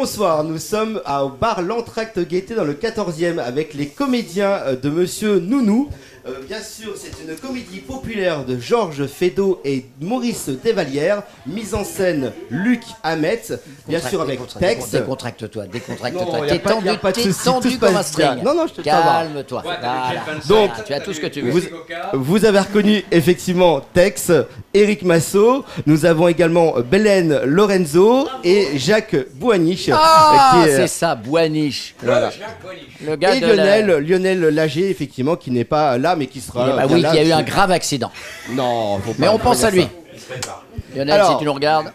Bonsoir, nous sommes au bar L'Entracte Gaieté dans le 14e avec les comédiens de Monsieur Nounou. Bien sûr, c'est une comédie populaire de Georges Feydeau et Maurice Desvallières, mise en scène Luc Hamet, bien sûr avec texte. Décontracte-toi. Non, T'es tendu comme un string. Non, je te calme-toi. Ouais, Donc, tu as tout ce que tu veux. Vous avez reconnu effectivement Tex, Éric Massot. Nous avons également Belen Lorenzo et Jacques Bouaniche. Ah, c'est ça, Bouaniche. Voilà. Le gars Et de Lionel Lager, effectivement, qui n'est pas là, mais qui sera. Bah oui, qui a eu un grave accident. Non, faut pas. Mais on pense à lui. Lionel, Alors, si tu nous regardes.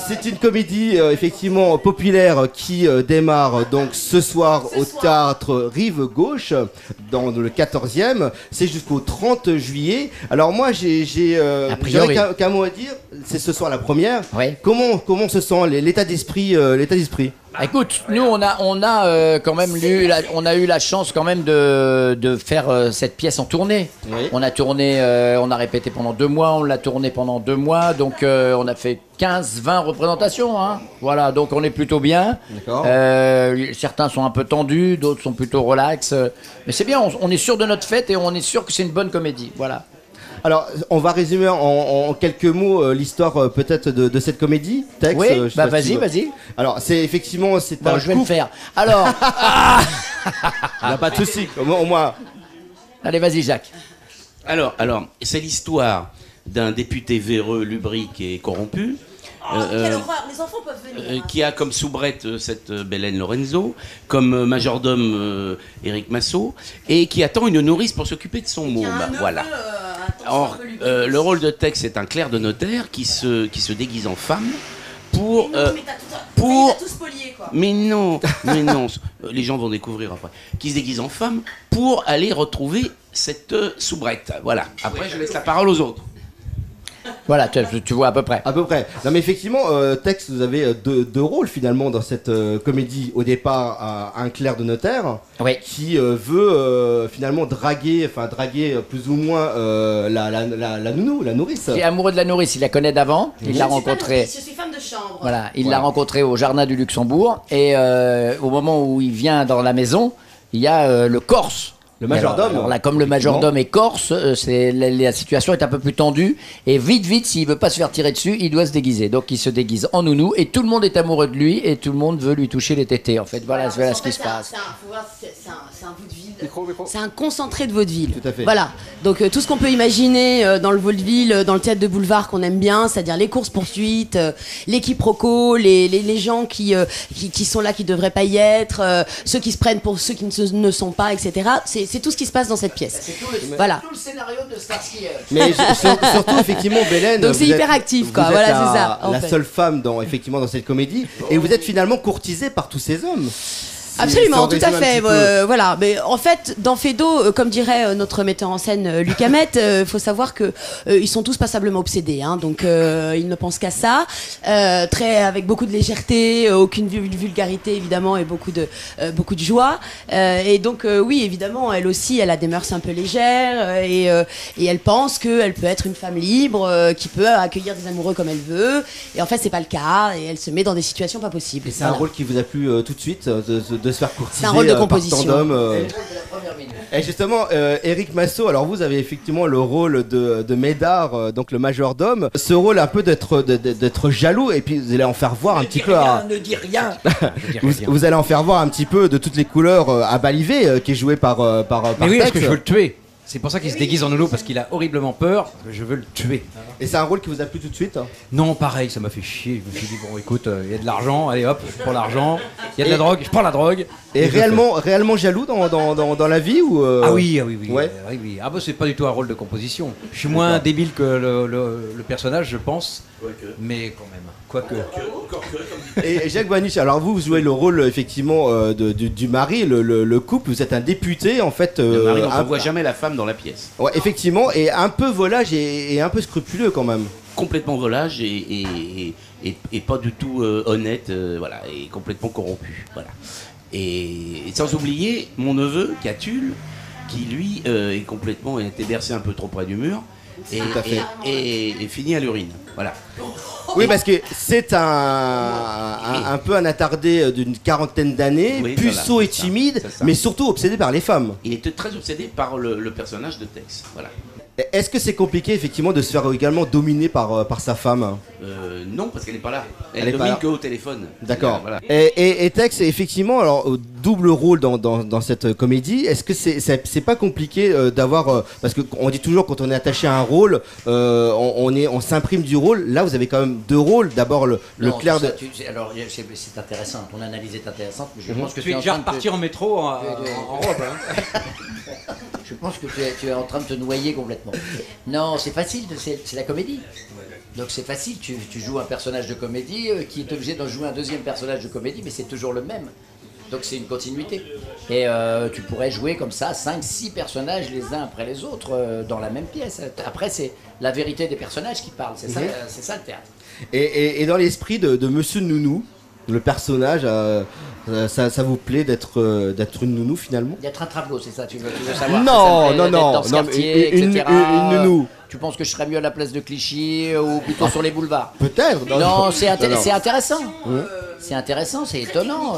C'est une comédie effectivement populaire qui démarre donc ce soir au théâtre Rive Gauche dans le 14e. C'est jusqu'au 30 juillet. Alors moi j'aurais qu'un mot à dire. C'est ce soir la première. Oui. Comment se sent l'état d'esprit Écoute, nous on a quand même on a eu la chance quand même de faire cette pièce en tournée. Oui. On a tourné, on a répété pendant 2 mois, on l'a tourné pendant 2 mois, donc on a fait 15-20 représentations, hein. Voilà, donc on est plutôt bien. D'accord. Certains sont un peu tendus, d'autres sont plutôt relax, mais c'est bien, on est sûr de notre fête et on est sûr que c'est une bonne comédie. Voilà. Alors, on va résumer en quelques mots l'histoire peut-être de cette comédie. Tex, Oui, je sais pas si vas-y. Alors, c'est effectivement Bon, je vais le faire. Alors, Il n'y a pas de souci. Au moins. allez, vas-y, Jacques. Alors, c'est l'histoire d'un député véreux, lubrique et corrompu. Quelle horreur, les enfants peuvent venir. Qui a comme soubrette cette Belen Lorenzo, comme majordome Éric Massot, et qui attend une nourrice pour s'occuper de son môme. Voilà. Or, le rôle de Tex est un clerc de notaire qui se déguise en femme pour... Pour tout spolier, quoi. Mais non, les gens vont découvrir après. Qui se déguise en femme pour aller retrouver cette soubrette. Voilà. Après, je laisse la parole aux autres. Voilà, tu vois à peu près. À peu près. Non, mais effectivement, Tex, vous avez deux rôles finalement dans cette comédie. Au départ, un clerc de notaire Oui. qui veut finalement draguer plus ou moins la nounou, la nourrice. Il est amoureux de la nourrice, il la connaît d'avant, il l'a rencontrée. Je suis femme de chambre. Voilà, il l'a rencontrée au jardin du Luxembourg et au moment où il vient dans la maison, il y a le Corse. Le majordome. Alors là, comme le majordome est corse, la situation est un peu plus tendue. Et vite, s'il veut pas se faire tirer dessus, il doit se déguiser. Donc il se déguise en nounou et tout le monde est amoureux de lui et tout le monde veut lui toucher les tétés. En fait, voilà ce qui se passe. C'est un vaudeville. C'est un concentré de vaudeville. Tout à fait. Voilà. Donc tout ce qu'on peut imaginer dans le vaudeville, dans le théâtre de boulevard qu'on aime bien, c'est-à-dire les courses-poursuites, les quiproquos, les gens qui sont là, qui devraient pas y être, ceux qui se prennent pour ceux qui ne sont pas, etc. C'est tout ce qui se passe dans cette pièce. C'est Voilà. tout le scénario de Starsky. Mais surtout, effectivement, Belen. Donc c'est vous hyper êtes- actif, quoi. vous Voilà, êtes c'est ça, en La fait. seule femme dans cette comédie. Et vous êtes finalement courtisée par tous ces hommes. Absolument, Si on tout à résume un fait. petit peu. Voilà. Mais en fait, dans Feydeau, comme dirait notre metteur en scène Luc Hamet, faut savoir que ils sont tous passablement obsédés. Hein, donc ils ne pensent qu'à ça, avec beaucoup de légèreté, aucune vulgarité évidemment et beaucoup de joie. Et donc oui, évidemment, elle aussi, elle a des mœurs un peu légères et elle pense qu'elle peut être une femme libre qui peut accueillir des amoureux comme elle veut. Et en fait, c'est pas le cas et elle se met dans des situations pas possibles. Et c'est un Voilà. rôle qui vous a plu tout de suite de se faire courtiser. C'est un rôle de par composition. tant d'hommes, Et justement, Éric Massot, alors vous avez effectivement le rôle de Médard, donc le majordome. Ce rôle un peu d'être jaloux, et puis vous allez en faire voir un petit peu. Ne dis rien. Vous allez en faire voir un petit peu de toutes les couleurs à Balivé, qui est joué par Mais oui, parce Tex. que je veux le tuer. C'est pour ça qu'il se déguise en nounou, parce qu'il a horriblement peur. Je veux le tuer. Et c'est un rôle qui vous a plu tout de suite. Non, pareil, ça m'a fait chier. Je me suis dit, bon, écoute, il y a de l'argent, allez hop, je prends l'argent. Il y a de la drogue, je prends la drogue. Et je le réellement jaloux dans la vie ou Ah oui. Ouais. Oui. Ah bah c'est pas du tout un rôle de composition. Je suis moins débile que le personnage, je pense. Mais quand même, quoique. Et Jacques Bouaniche, alors vous jouez le rôle effectivement du mari, le couple. Vous êtes un député en fait. Le mari, on un- ne voit jamais la femme dans la pièce. Ouais, effectivement, et un peu volage et un peu scrupuleux quand même. Complètement volage et pas du tout honnête, voilà, et complètement corrompu. Voilà. Et sans oublier mon neveu, Catulle, qui lui est complètement été bercé un peu trop près du mur et, Tout à fait. et finit à l'urine. Voilà. Oui, parce que c'est un peu un attardé d'une quarantaine d'années, Oui, puceau voilà, et c'est ça, timide, c'est ça. mais surtout obsédé par les femmes. Il était très obsédé par le personnage de Tex. Voilà. Est-ce que c'est compliqué effectivement de se faire également dominer par sa femme? Non, parce qu'elle n'est pas là. Elle Elle est pas domine là. que au téléphone. D'accord. Voilà. Et Tex, effectivement, alors double rôle dans cette comédie. Est-ce que c'est pas compliqué d'avoir parce que on dit toujours quand on est attaché à un rôle, on s'imprime du rôle. Là, vous avez quand même deux rôles. D'abord le Non, clair ça, de. alors c'est intéressant, ton analyse est intéressante, mais je Mhm. pense que Tu es en déjà train de te- reparti en métro en robe. Hein. Je pense que tu es en train de te noyer complètement. Non, c'est facile, c'est la comédie. Donc c'est facile, tu joues un personnage de comédie qui est obligé d'en jouer un deuxième personnage de comédie, mais c'est toujours le même. Donc c'est une continuité. Et tu pourrais jouer comme ça 5-6 personnages les uns après les autres dans la même pièce. Après c'est la vérité des personnages qui parlent, c'est ça le théâtre. Et dans l'esprit de Monsieur Nounou, le personnage, ça vous plaît d'être une nounou finalement? D'être un travelot, c'est ça, tu veux savoir? Non, si ça me plaît non, d'être dans ce non, quartier, une etc. nounou. Tu penses que je serais mieux à la place de Clichy ou plutôt sur les boulevards? Peut-être. Non, c'est Non, non. intéressant. C'est intéressant, c'est étonnant.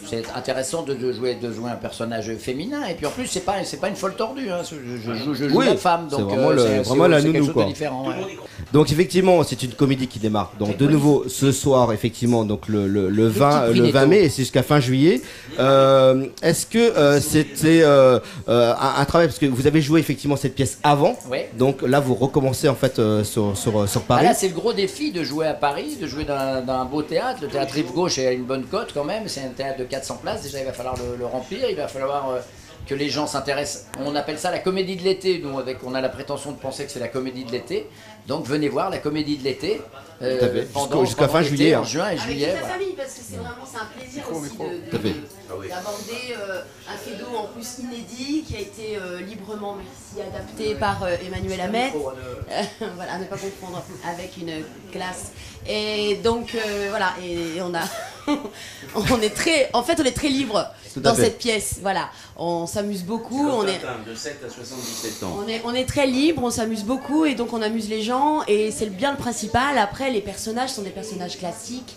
C'est intéressant de jouer un personnage féminin. Et puis en plus, c'est pas une folle tordue. Hein. Je joue Oui, la femme, c'est donc vraiment vraiment la c'est quelque nounou, chose quoi. de différent. Ouais. Donc effectivement, c'est une comédie qui démarre. Donc de nouveau ce soir, effectivement, donc le 20 mai et c'est jusqu'à fin juillet. Est-ce que c'était un travail parce que vous avez joué effectivement cette pièce avant. Ouais. Donc là, vous recommencez en fait sur Paris. Là, c'est le gros défi de jouer à Paris, de jouer dans un beau théâtre. Le théâtre Rive-Gauche a une bonne cote quand même. C'est un théâtre de 400 places. Déjà, il va falloir le remplir. Il va falloir que les gens s'intéressent. On appelle ça la comédie de l'été. Nous, on a la prétention de penser que c'est la comédie de l'été. Donc, venez voir la comédie de l'été jusqu'à fin l'été, juillet. en juin et Avec juillet. toute la voilà. famille, parce que c'est un plaisir aussi Tout à fait. d'aborder un Fédo en plus inédit qui a été librement adapté par Emmanuel Hamet. Voilà, ne pas confondre avec une classe. Et donc voilà, et on a, on est très libre dans cette pièce. Voilà, on s'amuse beaucoup. On est de 7 à 77 ans. on est très libre, on s'amuse beaucoup et donc on amuse les gens et c'est bien le principal. Après, les personnages sont des personnages classiques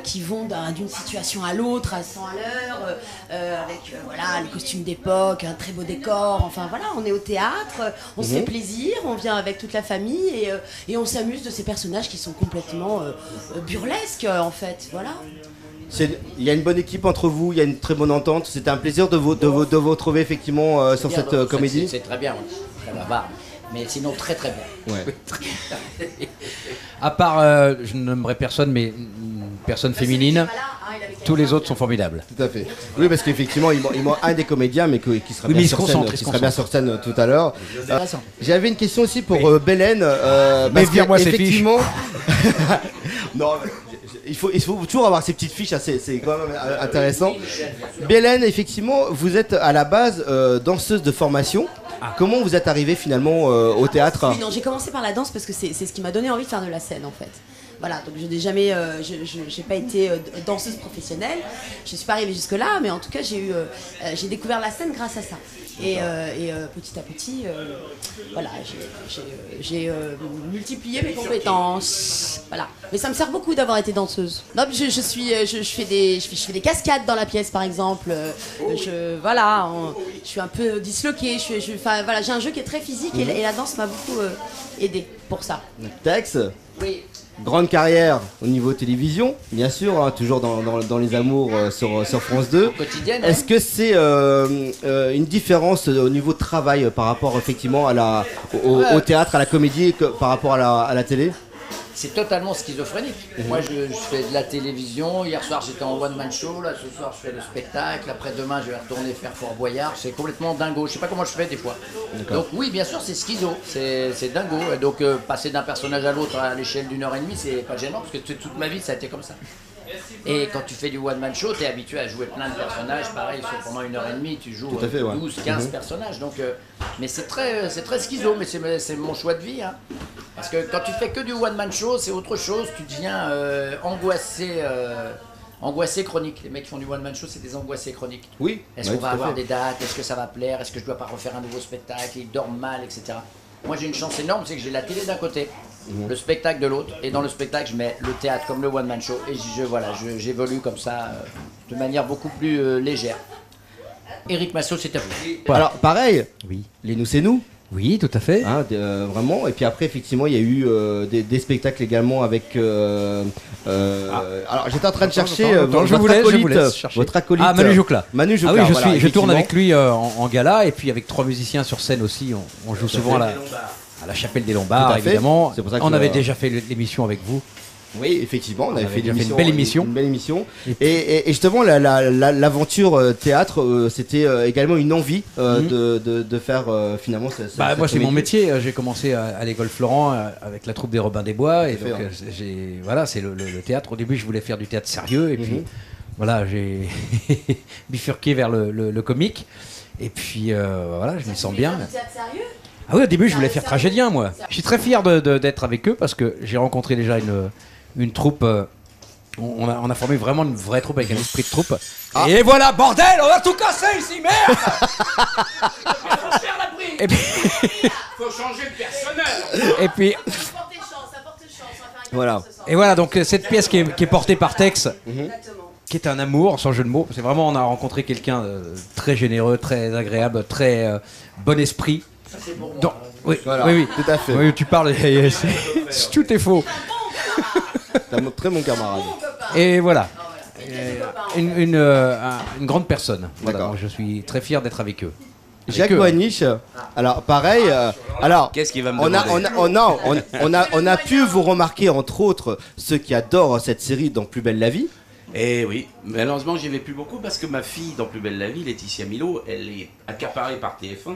qui vont d'une situation à l'autre à 100 à l'heure, avec voilà, le costume d'époque, un très beau décor. Enfin voilà, on est au théâtre, on se fait plaisir, on vient avec toute la famille et on s'amuse de ces personnages qui sont complètement burlesques en fait. Voilà. Il y a une bonne équipe entre vous, il y a une très bonne entente. C'était un plaisir de vous retrouver effectivement sur Bien, cette donc, comédie. C'est très bien, très bavard. Mais sinon, très très bien. Ouais. À part, je nommerai personne, mais une personne féminine, tous les autres sont formidables. Tout à fait. Oui, parce qu'effectivement, il manque un des comédiens, mais qui sera Oui, bien mais sur scène, qui sera bien sur scène tout à l'heure. Intéressant. J'avais une question aussi pour Bélène. Mais parce vire-moi ces effectivement, non, il faut toujours avoir ces petites fiches, hein, c'est quand même intéressant. Bélène, effectivement, vous êtes à la base danseuse de formation. Comment vous êtes arrivée finalement au théâtre? Oui, non, j'ai commencé par la danse parce que c'est ce qui m'a donné envie de faire de la scène en fait. Voilà, donc je n'ai jamais, j'ai pas été danseuse professionnelle, je suis pas arrivée jusque là, mais en tout cas j'ai découvert la scène grâce à ça. Et petit à petit, voilà, j'ai multiplié mes compétences. Voilà, mais ça me sert beaucoup d'avoir été danseuse. Non, je fais des cascades dans la pièce par exemple. Je suis un peu disloquée. Enfin voilà, j'ai un jeu qui est très physique et la danse m'a beaucoup aidée pour ça. Tex, Oui. grande carrière au niveau télévision, bien sûr, hein, toujours dans les amours sur France 2. Quotidienne. Est-ce que c'est une différence au niveau de travail par rapport effectivement au théâtre, à la comédie, par rapport à la télé? C'est totalement schizophrénique. Moi, je fais de la télévision. Hier soir, j'étais en one-man show. Là, ce soir, je fais le spectacle. Après, demain, je vais retourner faire Fort Boyard. C'est complètement dingo. Je sais pas comment je fais des fois. Donc, oui, bien sûr, c'est schizo. C'est dingo. Et donc, passer d'un personnage à l'autre à l'échelle d'1h30, c'est pas gênant parce que toute ma vie, ça a été comme ça. Et quand tu fais du one-man show, tu es habitué à jouer plein de personnages. Pareil, pendant 1h30, tu joues 12-15 personnages. Donc, mais c'est très schizo, mais c'est mon choix de vie. Hein. Parce que quand tu fais que du one-man show, c'est autre chose. Tu deviens angoissé chronique. Les mecs qui font du one-man show, c'est des angoissés chroniques. Oui. Est-ce qu'on va avoir des dates? Est-ce que ça va plaire? Est-ce que je dois pas refaire un nouveau spectacle? Ils dorment mal, etc. Moi, j'ai une chance énorme, c'est que j'ai la télé d'un côté. le spectacle de l'autre, et dans le spectacle, je mets le théâtre comme le one-man show, et j'évolue comme ça, de manière beaucoup plus légère. Éric Massot, c'est à vous. Alors, pareil, Oui. les nous, c'est nous. Oui, tout à fait. Hein, vraiment. Et puis après, effectivement, il y a eu des spectacles également avec. Alors, j'étais en train de chercher Attends, je vous laisse chercher. votre acolyte. Ah, Manu Jocla. Manu Jocla. Ah oui, voilà, je tourne effectivement. avec lui en gala et puis avec 3 musiciens sur scène aussi. On joue souvent à la Chapelle des Tout Lombards, à fait. évidemment. C'est pour ça que On avait déjà fait l'émission avec vous. Oui, effectivement, on avait fait déjà fait une belle émission. Une belle émission. Et justement, l'aventure théâtre, c'était également une envie de faire finalement. Bah, moi, c'est mon comédie. métier. J'ai commencé à l'école Florent avec la troupe des Robins des Bois. Et Tout à donc, fait, voilà, c'est le théâtre. Au début, je voulais faire du théâtre sérieux. Et puis, voilà, j'ai bifurqué vers le comique. Et puis, voilà, je m'y sens bien. Ah oui, au début, je voulais faire tragédien, moi. Je suis très fier d'être avec eux parce que j'ai rencontré déjà une troupe. On a formé vraiment une vraie troupe avec un esprit de troupe. Et voilà, bordel, on va tout casser ici, merde. Et puis, Faut changer de personnel. et puis, Voilà. et voilà, donc cette pièce qui est portée par Tex, qui est un amour, sans jeu de mots. C'est vraiment, on a rencontré quelqu'un de très généreux, très agréable, très bon esprit. Donc, oui, Voilà, oui, oui. tout à fait. Oui, tu parles, tout est faux. T'es un très bon camarade. Et voilà. Une grande personne. Voilà, D'accord. donc je suis très fier d'être avec eux. Jacques eux. Boaniche, alors pareil, alors Qu'est-ce qu'il va me on demander a pu vous remarquer entre autres ceux qui adorent cette série dans Plus belle la vie. Eh oui, malheureusement j'y vais plus beaucoup parce que ma fille dans Plus belle la vie, Laetitia Milo, elle est accaparée par TF1,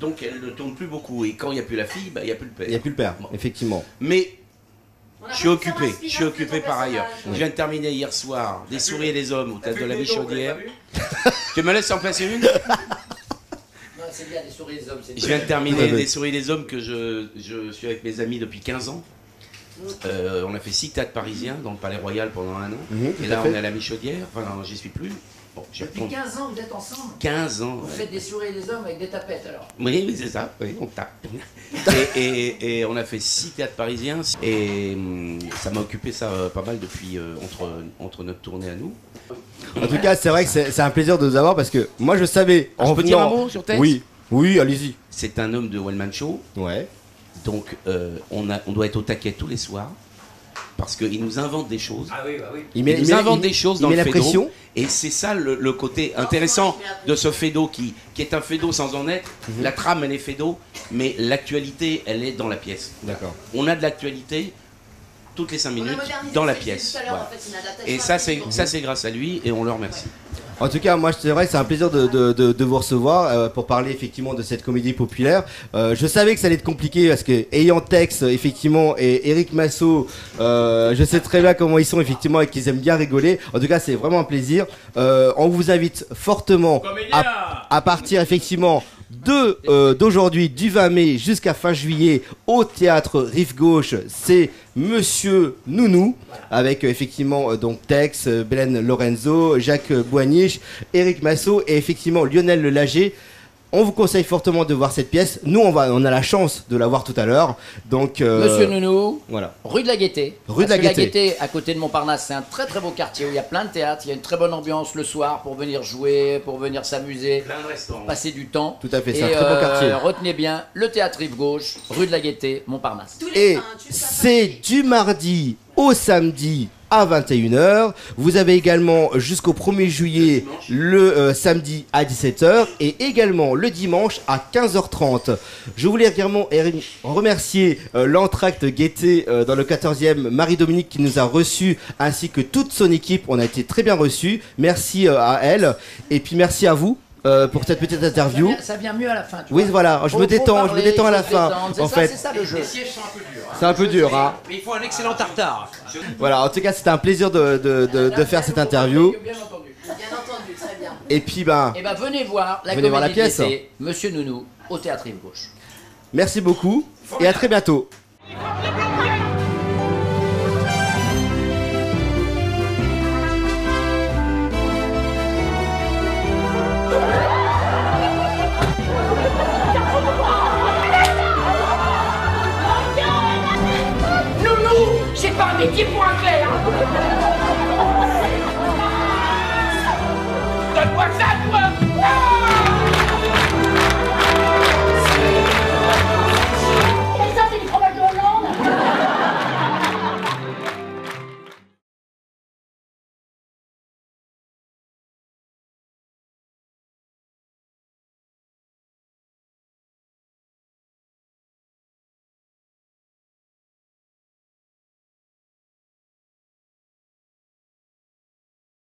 donc elle ne tourne plus beaucoup. Et quand il n'y a plus la fille, bah, il n'y a plus le père. Il n'y a plus le père, Bon. effectivement. Mais je suis occupé par ailleurs. Je viens de terminer hier soir Des souris et des hommes au théâtre de la Bichaudière. Tu me laisses en placer une? C'est bien, les souris des hommes, c'est Je viens de terminer Ouais. Des souris et des hommes que je suis avec mes amis depuis 15 ans. On a fait 6 théâtres parisiens dans le Palais Royal pendant un an. Tout Et là à fait. on est à la Michaudière. Enfin non, j'y suis plus. Bon, j'y Depuis retourne. 15 ans, vous êtes ensemble. 15 ans. Vous ouais. faites des souris et des hommes avec des tapettes alors. Oui, oui, c'est ça. Oui, on tape. et on a fait 6 théâtres parisiens. Et ça m'a occupé ça pas mal depuis entre notre tournée à nous. En tout cas, c'est vrai que c'est un plaisir de vous avoir parce que moi je savais. Je peux dire un mot sur Tex? Oui, oui, allez-y. C'est un homme de One Man Show. Ouais. Donc on doit être au taquet tous les soirs. Parce qu'il nous invente des choses. Il nous invente des choses dans met le la Fédo. pression. Et c'est ça le côté intéressant de ce Fédo qui est un Fédo sans en être. La trame, elle est Fédo, mais l'actualité, elle est dans la pièce. D'accord. On a de l'actualité toutes les 5 minutes dans la pièce. Voilà. Et ça, c'est grâce à lui et on le remercie. En tout cas, moi, c'est vrai que c'est un plaisir de vous recevoir pour parler effectivement de cette comédie populaire. Je savais que ça allait être compliqué parce que ayant Tex effectivement et Éric Massot, je sais très bien comment ils sont effectivement et qu'ils aiment bien rigoler. En tout cas, c'est vraiment un plaisir. On vous invite fortement à partir effectivement d'aujourd'hui, du 20 mai jusqu'à fin juillet, au théâtre Rive Gauche. C'est Monsieur Nounou, avec effectivement donc Tex, Belen Lorenzo, Jacques Boaniche, Éric Massot et effectivement Lionel Le Lager. On vous conseille fortement de voir cette pièce. Nous, on a la chance de la voir tout à l'heure. Donc, Monsieur Nounou, voilà. rue de la Gaîté. Rue de Parce la que Gaîté. à côté de Montparnasse, c'est un très très beau quartier où il y a plein de théâtres, il y a une très bonne ambiance le soir pour venir jouer, pour venir s'amuser, Plein de restaurants. passer du temps. Tout à fait, c'est Et, un très beau quartier. Retenez bien, le théâtre Rive Gauche, rue de la Gaîté, Montparnasse. Et c'est du mardi au samedi à 21h. Vous avez également jusqu'au 1er juillet le samedi à 17h et également le dimanche à 15h30. Je voulais également remercier l'entracte Gaîté dans le 14e, Marie-Dominique qui nous a reçus ainsi que toute son équipe. On a été très bien reçus. Merci à elle et puis merci à vous. Pour cette petite interview. Ça vient mieux à la fin. Tu Oui, vois. voilà, je me détends à la fin. En fait, C'est ça le jeu. Les sièges sont un peu durs. c'est un peu dur, hein. Mais il faut un excellent tartare. Voilà, en tout cas, c'était un plaisir de faire cette interview. Bien entendu. Bien entendu, très bien. Et puis, ben, Et ben venez voir la Venez voir la comédie pièce. d'été, Monsieur Nounou, au théâtre Rive Gauche. merci beaucoup et à très bientôt. pas un métier pour un clerc.